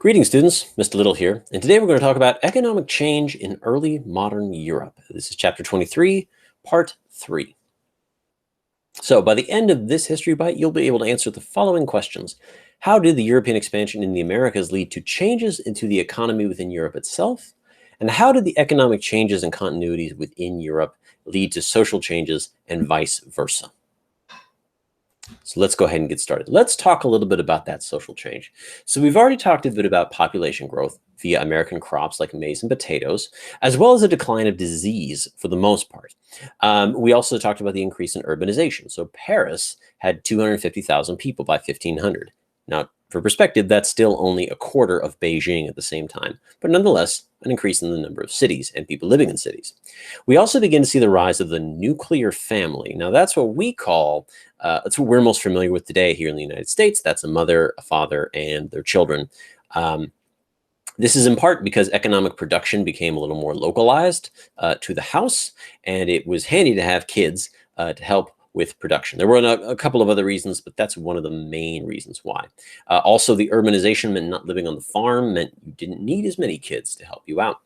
Greetings, students. Mr. Little here, and today we're going to talk about economic change in early modern Europe. This is chapter 23, part 3. So by the end of this history bite, you'll be able to answer the following questions. How did the European expansion in the Americas lead to changes into the economy within Europe itself? And how did the economic changes and continuities within Europe lead to social changes and vice versa? So let's go ahead and get started. Let's talk a little bit about that social change. So we've already talked a bit about population growth via American crops like maize and potatoes, as well as a decline of disease for the most part. We also talked about the increase in urbanization. So Paris had 250,000 people by 1500. Now, for perspective, that's still only a quarter of Beijing at the same time, but nonetheless, an increase in the number of cities and people living in cities. We also begin to see the rise of the nuclear family. Now, that's what we call, that's what we're most familiar with today here in the United States. That's a mother, a father, and their children. This is in part because economic production became a little more localized to the house, and it was handy to have kids to help with production. There were a couple of other reasons, but that's one of the main reasons why. Also, the urbanization meant not living on the farm meant you didn't need as many kids to help you out.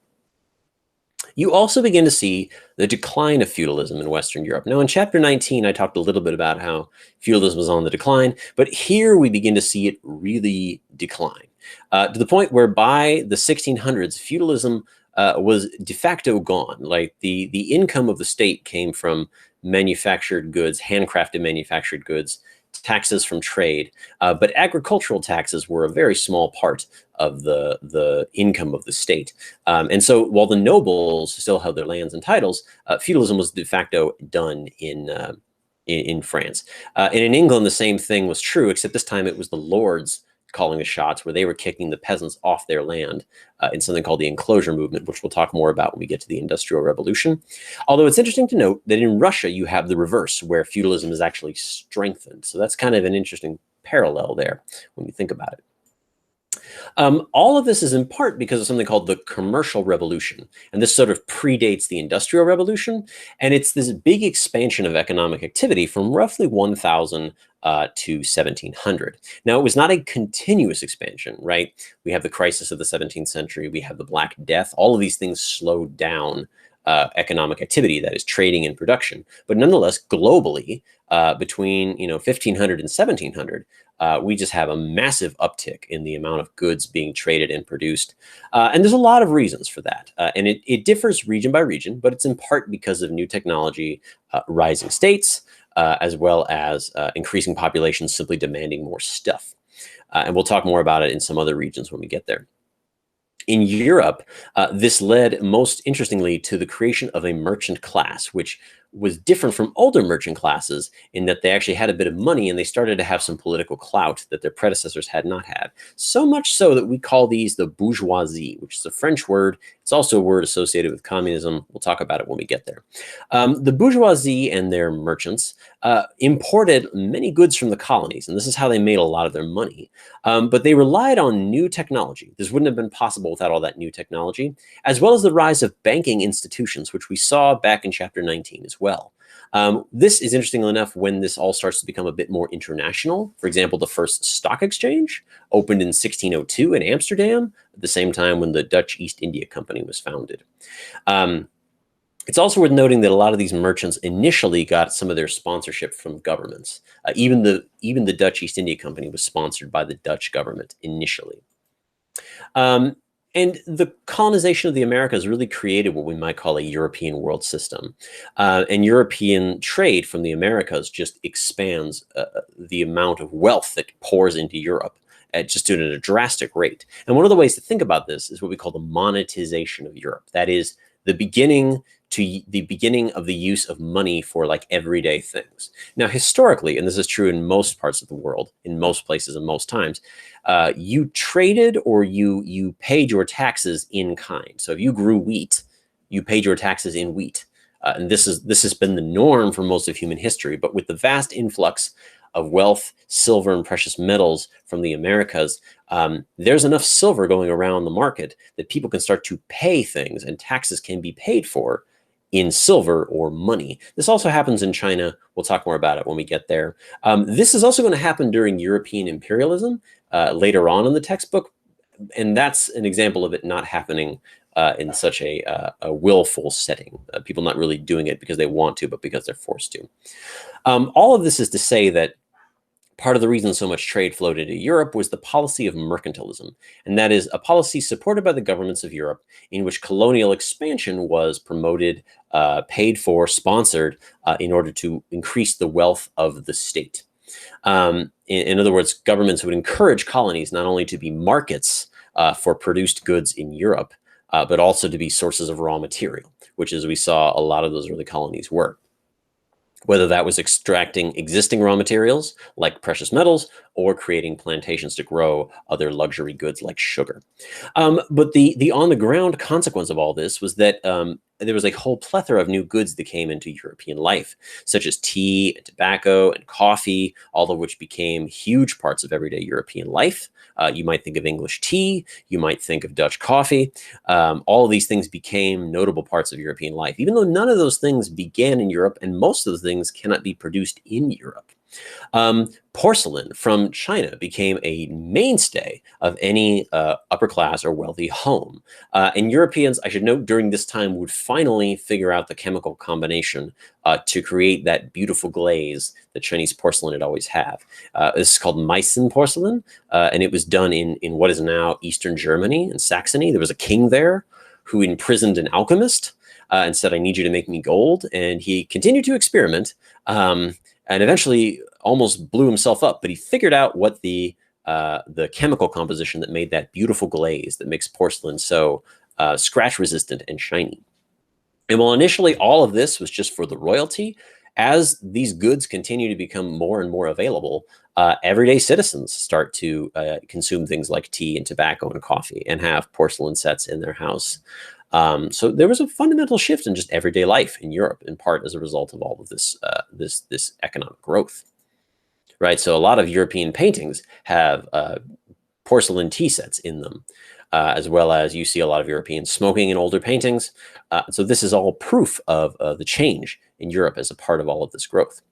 You also begin to see the decline of feudalism in Western Europe. Now, in chapter 19, I talked a little bit about how feudalism was on the decline, but here we begin to see it really decline to the point where by the 1600s, feudalism was de facto gone. Like the income of the state came from manufactured goods, handcrafted manufactured goods, taxes from trade, but agricultural taxes were a very small part of the income of the state. And so while the nobles still held their lands and titles, feudalism was de facto done in France. And in England, the same thing was true, except this time it was the lords calling the shots, where they were kicking the peasants off their land in something called the Enclosure movement, which we'll talk more about when we get to the Industrial Revolution. Although it's interesting to note that in Russia, you have the reverse, where feudalism is actually strengthened. So that's kind of an interesting parallel there when you think about it. All of this is in part because of something called the Commercial Revolution. And this sort of predates the Industrial Revolution. And it's this big expansion of economic activity from roughly 1000 to 1700. Now, it was not a continuous expansion, right? We have the crisis of the 17th century. We have the Black Death. All of these things slowed down economic activity, that is trading and production. But nonetheless, globally, between 1500 and 1700, we just have a massive uptick in the amount of goods being traded and produced. And there's a lot of reasons for that. And it differs region by region, but it's in part because of new technology, rising states, as well as increasing populations simply demanding more stuff. And we'll talk more about it in some other regions when we get there. In Europe, this led most interestingly to the creation of a merchant class, which was different from older merchant classes in that they actually had a bit of money and they started to have some political clout that their predecessors had not had. So much so that we call these the bourgeoisie, which is a French word. It's also a word associated with communism. We'll talk about it when we get there. The bourgeoisie and their merchants imported many goods from the colonies, and this is how they made a lot of their money. But they relied on new technology. This wouldn't have been possible without all that new technology, as well as the rise of banking institutions, which we saw back in chapter 19 as well. This is interesting enough when this all starts to become a bit more international. For example, the first stock exchange opened in 1602 in Amsterdam, at the same time when the Dutch East India Company was founded. It's also worth noting that a lot of these merchants initially got some of their sponsorship from governments. Even the Dutch East India Company was sponsored by the Dutch government initially. And the colonization of the Americas really created what we might call a European world system. And European trade from the Americas just expands the amount of wealth that pours into Europe at just at a drastic rate. And one of the ways to think about this is what we call the monetization of Europe. That is the beginning of the use of money for like everyday things. Now, historically, and this is true in most parts of the world, in most places and most times, you traded or you paid your taxes in kind. So if you grew wheat, you paid your taxes in wheat. And this has been the norm for most of human history. But with the vast influx of wealth, silver, and precious metals from the Americas, there's enough silver going around the market that people can start to pay things, and taxes can be paid for in silver or money. This also happens in China. We'll talk more about it when we get there. This is also going to happen during European imperialism later on in the textbook, and that's an example of it not happening in such a willful setting. People not really doing it because they want to, but because they're forced to. All of this is to say that part of the reason so much trade flowed into Europe was the policy of mercantilism, and that is a policy supported by the governments of Europe in which colonial expansion was promoted, paid for, sponsored in order to increase the wealth of the state. In other words, governments would encourage colonies not only to be markets for produced goods in Europe, but also to be sources of raw material, which, as we saw, a lot of those early colonies were. Whether that was extracting existing raw materials like precious metals or creating plantations to grow other luxury goods like sugar. But the on-the-ground consequence of all this was that there was a whole plethora of new goods that came into European life, such as tea and tobacco and coffee, all of which became huge parts of everyday European life. You might think of English tea, you might think of Dutch coffee. All of these things became notable parts of European life, even though none of those things began in Europe, and most of those things cannot be produced in Europe. Porcelain from China became a mainstay of any upper class or wealthy home. And Europeans, I should note, during this time would finally figure out the chemical combination to create that beautiful glaze that Chinese porcelain had always had. This is called Maize porcelain, and it was done in what is now Eastern Germany and Saxony. There was a king there who imprisoned an alchemist and said, "I need you to make me gold." And he continued to experiment. And eventually almost blew himself up, but he figured out what the chemical composition that made that beautiful glaze that makes porcelain so scratch resistant and shiny. And while initially all of this was just for the royalty, as these goods continue to become more and more available, everyday citizens start to consume things like tea and tobacco and coffee and have porcelain sets in their house. So there was a fundamental shift in just everyday life in Europe, in part as a result of all of this this economic growth, right? So a lot of European paintings have porcelain tea sets in them, as well as you see a lot of Europeans smoking in older paintings. So this is all proof of the change in Europe as a part of all of this growth.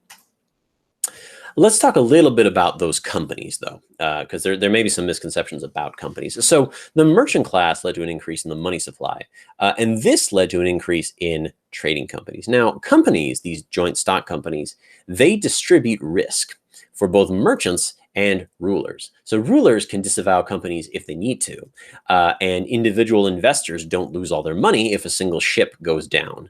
Let's talk a little bit about those companies, though, because there may be some misconceptions about companies. So the merchant class led to an increase in the money supply, and this led to an increase in trading companies. Now, companies, these joint stock companies, they distribute risk for both merchants and rulers. So rulers can disavow companies if they need to, and individual investors don't lose all their money if a single ship goes down.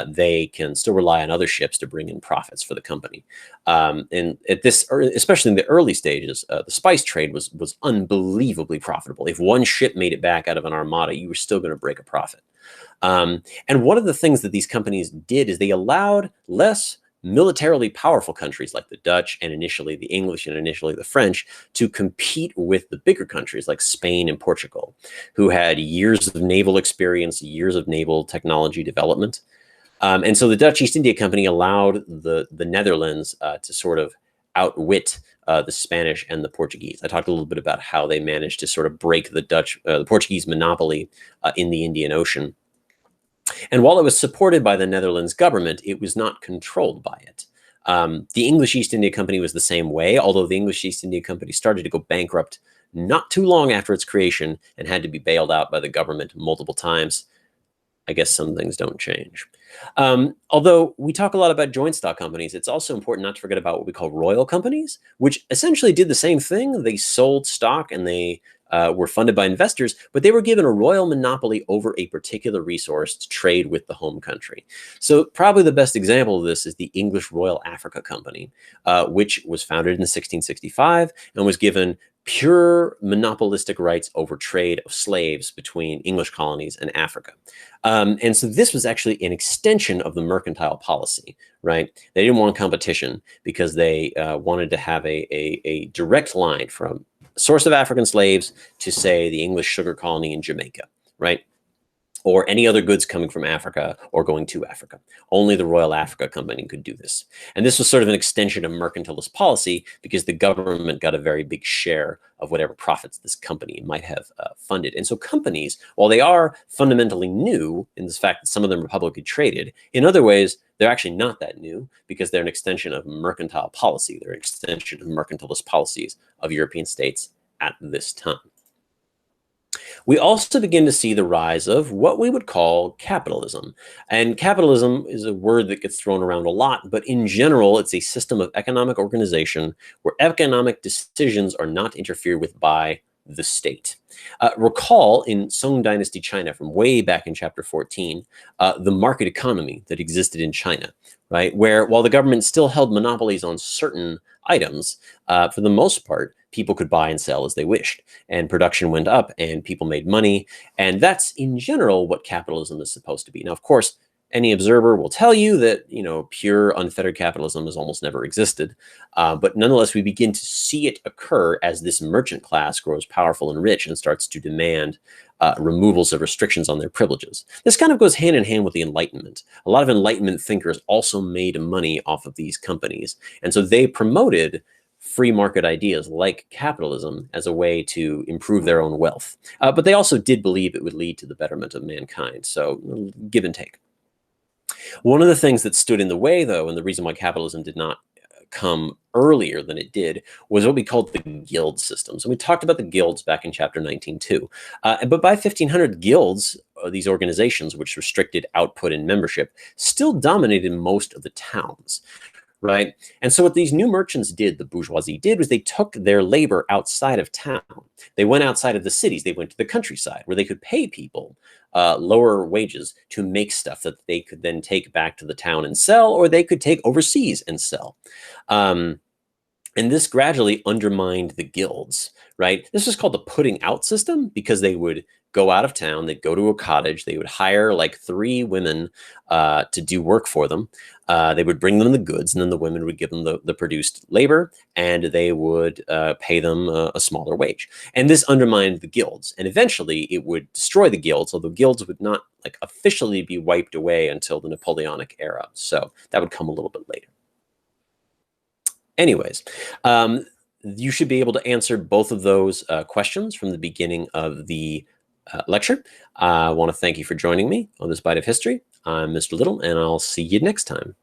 They can still rely on other ships to bring in profits for the company. And at this, especially in the early stages, the spice trade was unbelievably profitable. If one ship made it back out of an armada, you were still going to break a profit. And one of the things that these companies did is they allowed less militarily powerful countries like the Dutch and initially the English and initially the French to compete with the bigger countries like Spain and Portugal, who had years of naval experience, years of naval technology development. And so the Dutch East India Company allowed the Netherlands to sort of outwit the Spanish and the Portuguese. I talked a little bit about how they managed to sort of break the Portuguese monopoly in the Indian Ocean. And while it was supported by the Netherlands government, it was not controlled by it. The English East India Company was the same way, although the English East India Company started to go bankrupt not too long after its creation and had to be bailed out by the government multiple times. I guess some things don't change. Although we talk a lot about joint stock companies, it's also important not to forget about what we call royal companies, which essentially did the same thing. They sold stock and they were funded by investors, but they were given a royal monopoly over a particular resource to trade with the home country. So probably the best example of this is the English Royal Africa Company, which was founded in 1665 and was given pure monopolistic rights over trade of slaves between English colonies and Africa. And so this was actually an extension of the mercantile policy, right? They didn't want competition because they wanted to have a direct line from source of African slaves to, say, the English sugar colony in Jamaica, right? Or any other goods coming from Africa or going to Africa. Only the Royal Africa Company could do this. And this was sort of an extension of mercantilist policy because the government got a very big share of whatever profits this company might have funded. And so companies, while they are fundamentally new in the fact that some of them are publicly traded, in other ways, they're actually not that new because they're an extension of mercantile policy. They're an extension of mercantilist policies of European states at this time. We also begin to see the rise of what we would call capitalism. And capitalism is a word that gets thrown around a lot, but in general, it's a system of economic organization where economic decisions are not interfered with by the state. Recall in Song Dynasty China from way back in chapter 14, the market economy that existed in China, right? Where while the government still held monopolies on certain items, for the most part, people could buy and sell as they wished, and production went up and people made money. And that's in general what capitalism is supposed to be. Now, of course, any observer will tell you that, pure unfettered capitalism has almost never existed. But nonetheless, we begin to see it occur as this merchant class grows powerful and rich and starts to demand removals of restrictions on their privileges. This kind of goes hand in hand with the Enlightenment. A lot of Enlightenment thinkers also made money off of these companies. And so they promoted free market ideas like capitalism as a way to improve their own wealth. But they also did believe it would lead to the betterment of mankind. So give and take. One of the things that stood in the way, though, and the reason why capitalism did not come earlier than it did, was what we called the guild systems. And we talked about the guilds back in chapter 19 too. But by 1500, guilds, these organizations which restricted output and membership, still dominated most of the towns. Right. And so what these new merchants did, the bourgeoisie did, was they took their labor outside of town. They went outside of the cities. They went to the countryside where they could pay people lower wages to make stuff that they could then take back to the town and sell, or they could take overseas and sell. And this gradually undermined the guilds, right? This was called the putting out system because they would go out of town, they'd go to a cottage, they would hire like 3 women to do work for them. They would bring them the goods, and then the women would give them the produced labor, and they would pay them a smaller wage. And this undermined the guilds, and eventually it would destroy the guilds, although guilds would not like officially be wiped away until the Napoleonic era. So that would come a little bit later. Anyways, you should be able to answer both of those questions from the beginning of the lecture. I want to thank you for joining me on this Bite of History. I'm Mr. Little, and I'll see you next time.